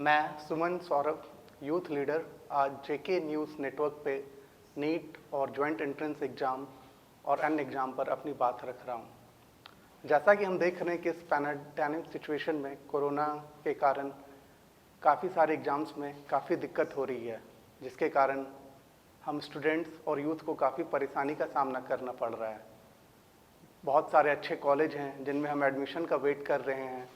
मैं सुमन Saurabh, youth leader, आज जेके news network पे नीट और जॉइंट एंट्रेंस एग्ज़ाम और अन्य एग्ज़ाम पर अपनी बात रख रहा हूँ। जैसा कि हम देख रहे हैं कि इस पैंडेमिक सिचुएशन में कोरोना के कारण काफ़ी सारे एग्ज़ाम्स में काफ़ी दिक्कत हो रही है, जिसके कारण हम स्टूडेंट्स और यूथ को काफ़ी परेशानी का सामना करना पड़ रहा है। बहुत सारे अच्छे कॉलेज हैं जिनमें हम एडमिशन का वेट कर रहे हैं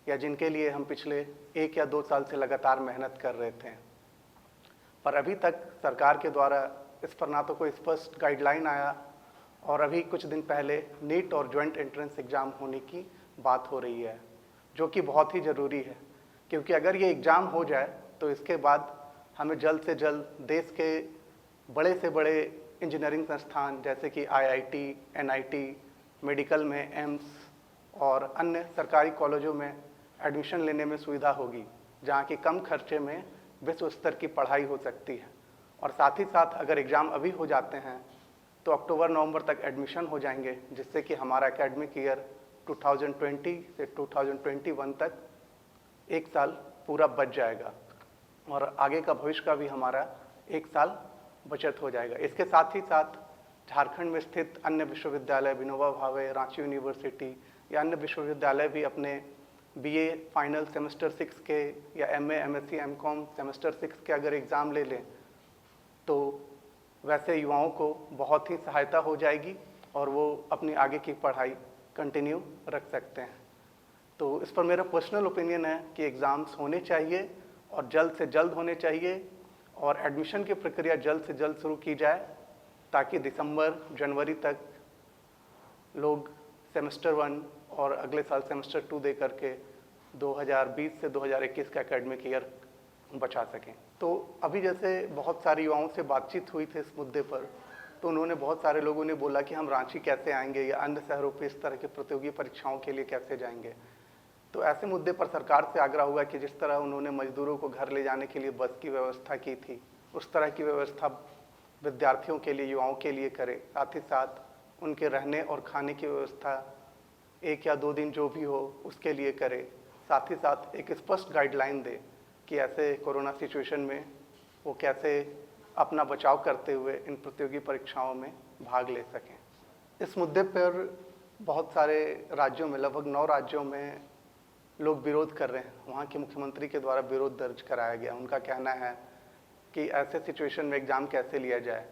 या जिनके लिए हम पिछले 1 या 2 साल से लगातार मेहनत कर रहे थे, पर अभी तक सरकार के द्वारा इस पर ना तो कोई स्पष्ट गाइडलाइन आया और अभी कुछ दिन पहले नीट और जॉइंट एंट्रेंस एग्ज़ाम होने की बात हो रही है, जो कि बहुत ही ज़रूरी है, क्योंकि अगर ये एग्ज़ाम हो जाए तो इसके बाद हमें जल्द से जल्द देश के बड़े से बड़े इंजीनियरिंग संस्थान जैसे कि IIT, NIT, मेडिकल में एम्स और अन्य सरकारी कॉलेजों में एडमिशन लेने में सुविधा होगी, जहाँ की कम खर्चे में विश्व स्तर की पढ़ाई हो सकती है। और साथ ही साथ अगर एग्ज़ाम अभी हो जाते हैं तो अक्टूबर-नवंबर तक एडमिशन हो जाएंगे, जिससे कि हमारा एकेडमिक ईयर 2020 से 2021 तक 1 साल पूरा बच जाएगा और आगे का भविष्य का भी हमारा 1 साल बचत हो जाएगा। इसके साथ ही साथ झारखंड में स्थित अन्य विश्वविद्यालय, विनोबा भावे, रांची यूनिवर्सिटी या अन्य विश्वविद्यालय भी अपने BA फाइनल सेमेस्टर 6 के या MA, MSc, MCOM सेमेस्टर 6 के अगर एग्ज़ाम ले लें तो वैसे युवाओं को बहुत ही सहायता हो जाएगी और वो अपनी आगे की पढ़ाई कंटिन्यू रख सकते हैं। तो इस पर मेरा पर्सनल ओपिनियन है कि एग्ज़ाम्स होने चाहिए और जल्द से जल्द होने चाहिए और एडमिशन की प्रक्रिया जल्द से जल्द शुरू की जाए, ताकि दिसंबर जनवरी तक लोग सेमेस्टर 1 और अगले साल सेमेस्टर 2 दे करके 2020 से 2021 का एकेडमिक ईयर बचा सकें। तो अभी जैसे बहुत सारे युवाओं से बातचीत हुई थी इस मुद्दे पर, तो उन्होंने बहुत सारे लोगों ने बोला कि हम रांची कैसे आएंगे या अन्य शहरों पर इस तरह की प्रतियोगी परीक्षाओं के लिए कैसे जाएंगे। तो ऐसे मुद्दे पर सरकार से आग्रह होगा कि जिस तरह उन्होंने मजदूरों को घर ले जाने के लिए बस की व्यवस्था की थी, उस तरह की व्यवस्था विद्यार्थियों के लिए, युवाओं के लिए करे। साथ ही साथ उनके रहने और खाने की व्यवस्था 1 या 2 दिन जो भी हो उसके लिए करे। साथ ही साथ एक स्पष्ट गाइडलाइन दे कि ऐसे कोरोना सिचुएशन में वो कैसे अपना बचाव करते हुए इन प्रतियोगी परीक्षाओं में भाग ले सकें। इस मुद्दे पर बहुत सारे राज्यों में, लगभग 9 राज्यों में लोग विरोध कर रहे हैं। वहाँ के मुख्यमंत्री के द्वारा विरोध दर्ज कराया गया। उनका कहना है कि ऐसे सिचुएशन में एग्ज़ाम कैसे लिया जाए,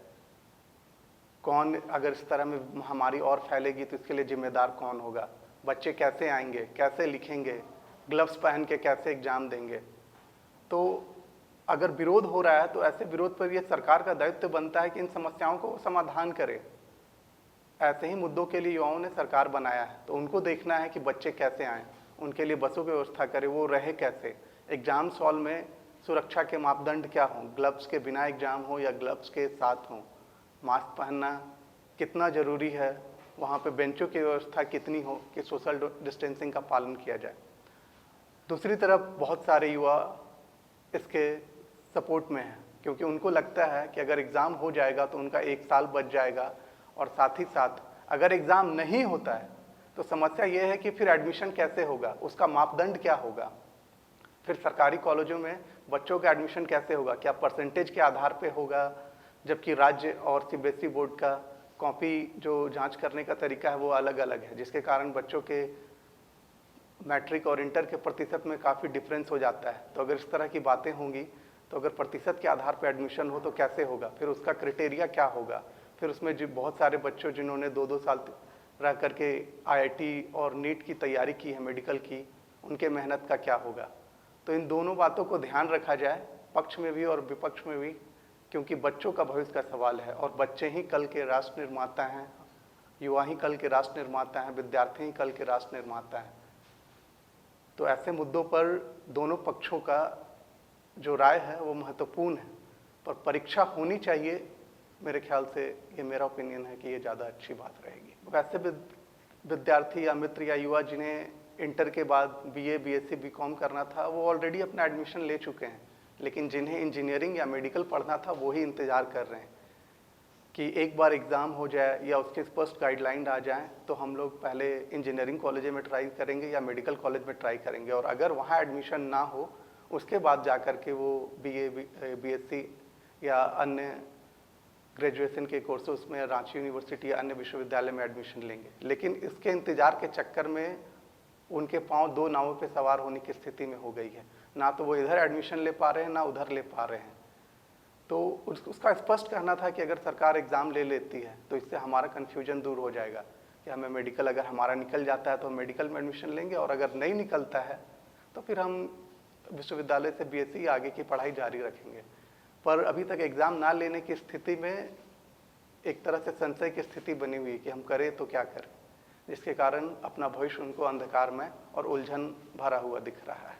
कौन, अगर इस तरह में महामारी और फैलेगी तो इसके लिए जिम्मेदार कौन होगा, बच्चे कैसे आएंगे, कैसे लिखेंगे, ग्लव्स पहन के कैसे एग्ज़ाम देंगे। तो अगर विरोध हो रहा है तो ऐसे विरोध पर यह सरकार का दायित्व बनता है कि इन समस्याओं को समाधान करे। ऐसे ही मुद्दों के लिए युवाओं ने सरकार बनाया है, तो उनको देखना है कि बच्चे कैसे आएँ, उनके लिए बसों की व्यवस्था करें, वो रहे कैसे, एग्ज़ाम हॉल में सुरक्षा के मापदंड क्या हों, ग्लव्स के बिना एग्ज़ाम हो या ग्लव्स के साथ हों, मास्क पहनना कितना ज़रूरी है, वहाँ पे बेंचों की व्यवस्था कितनी हो कि सोशल डिस्टेंसिंग का पालन किया जाए। दूसरी तरफ बहुत सारे युवा इसके सपोर्ट में हैं, क्योंकि उनको लगता है कि अगर एग्ज़ाम हो जाएगा तो उनका 1 साल बच जाएगा और साथ ही साथ अगर एग्ज़ाम नहीं होता है तो समस्या ये है कि फिर एडमिशन कैसे होगा, उसका मापदंड क्या होगा, फिर सरकारी कॉलेजों में बच्चों का एडमिशन कैसे होगा, क्या परसेंटेज के आधार पे होगा, जबकि राज्य और CBSE बोर्ड का कॉपी जो जांच करने का तरीका है वो अलग अलग है, जिसके कारण बच्चों के मैट्रिक और इंटर के प्रतिशत में काफ़ी डिफरेंस हो जाता है। तो अगर इस तरह की बातें होंगी तो अगर प्रतिशत के आधार पर एडमिशन हो तो कैसे होगा, फिर उसका क्राइटेरिया क्या होगा, फिर उसमें जो बहुत सारे बच्चों जिन्होंने 2-2 साल रह करके IIT और नीट की तैयारी की है, मेडिकल की, उनके मेहनत का क्या होगा। तो इन दोनों बातों को ध्यान रखा जाए, पक्ष में भी और विपक्ष में भी, क्योंकि बच्चों का भविष्य का सवाल है और बच्चे ही कल के राष्ट्र निर्माता हैं, युवा ही कल के राष्ट्र निर्माता हैं, विद्यार्थी ही कल के राष्ट्र निर्माता हैं। तो ऐसे मुद्दों पर दोनों पक्षों का जो राय है वो महत्वपूर्ण है, पर परीक्षा होनी चाहिए। मेरे ख्याल से ये मेरा ओपिनियन है कि ये ज़्यादा अच्छी बात रहेगी। वैसे विद्यार्थी या मित्र या युवा जिन्हें इंटर के बाद BA, BSc, BCom करना था वो ऑलरेडी अपना एडमिशन ले चुके हैं, लेकिन जिन्हें इंजीनियरिंग या मेडिकल पढ़ना था वो ही इंतज़ार कर रहे हैं कि एक बार एग्ज़ाम हो जाए या उसके स्पष्ट गाइडलाइन आ जाए तो हम लोग पहले इंजीनियरिंग कॉलेज में ट्राई करेंगे या मेडिकल कॉलेज में ट्राई करेंगे, और अगर वहाँ एडमिशन ना हो उसके बाद जा कर के वो BA BSc या अन्य ग्रेजुएशन के कोर्सेज में रांची यूनिवर्सिटी या अन्य विश्वविद्यालय में एडमिशन लेंगे। लेकिन इसके इंतजार के चक्कर में उनके पांव दो नावों पे सवार होने की स्थिति में हो गई है। ना तो वो इधर एडमिशन ले पा रहे हैं, ना उधर ले पा रहे हैं। तो उसका स्पष्ट कहना था कि अगर सरकार एग्ज़ाम ले लेती है तो इससे हमारा कन्फ्यूजन दूर हो जाएगा कि हमें मेडिकल, अगर हमारा निकल जाता है तो हम मेडिकल में एडमिशन लेंगे, और अगर नहीं निकलता है तो फिर हम विश्वविद्यालय से BSc आगे की पढ़ाई जारी रखेंगे। पर अभी तक एग्ज़ाम ना लेने की स्थिति में एक तरह से संशय की स्थिति बनी हुई है कि हम करें तो क्या करें, जिसके कारण अपना भविष्य उनको अंधकार में और उलझन भरा हुआ दिख रहा है।